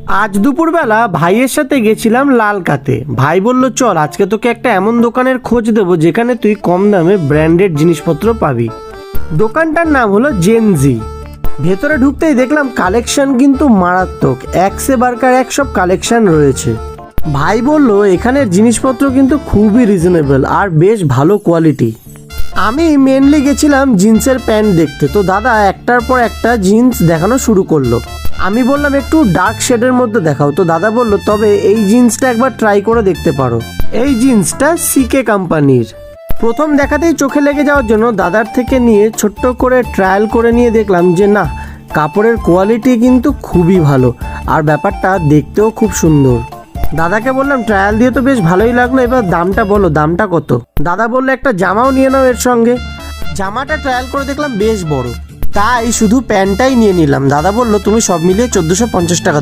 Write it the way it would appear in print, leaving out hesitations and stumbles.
আজ দুপুরবেলা ভাইয়ের সাথে গেছিলাম লালকাতে। ভাই বলল চল আজকে তোকে একটা এমন দোকানের খোঁজ দেবো যেখানে তুই কম দামে ব্র্যান্ডেড জিনিসপত্র পাবি। দোকানটার নাম হলো জেনজি। ভেতরে ঢুকতেই দেখলাম কালেকশন কিন্তু মারাত্মক, এক সে বারকার এক সব কালেকশন রয়েছে। ভাই বলল এখানের জিনিসপত্র কিন্তু খুবই রিজনেবল আর বেশ ভালো কোয়ালিটি। আমি মেনলি গেছিলাম জিন্সের প্যান্ট দেখতে, তো দাদা একটার পর একটা জিন্স দেখানো শুরু করলো। আমি বললাম একটু ডার্ক শেডের মধ্যে দেখাও, তো দাদা বলল তবে এই জিন্সটা একবার ট্রাই করে দেখতে পারো। এই জিন্সটা সিকে কোম্পানির। প্রথম দেখাতেই চোখে লেগে যাওয়ার জন্য দাদার থেকে নিয়ে ছোট্ট করে ট্রায়াল করে নিয়ে দেখলাম যে না, কাপড়ের কোয়ালিটি কিন্তু খুবই ভালো আর ব্যাপারটা দেখতেও খুব সুন্দর। দাদাকে বললাম ট্রায়াল দিয়ে তো বেশ ভালোই লাগলো, এবার দামটা বলো, দামটা কত? দাদা বললো একটা জামাও নিয়ে নাও এর সঙ্গে। জামাটা ট্রায়াল করে দেখলাম বেশ বড়, তাই শুধু প্যান্টটাই নিয়ে নিলাম। দাদা বললো তুমি সব মিলিয়ে 1450 টাকা দাও।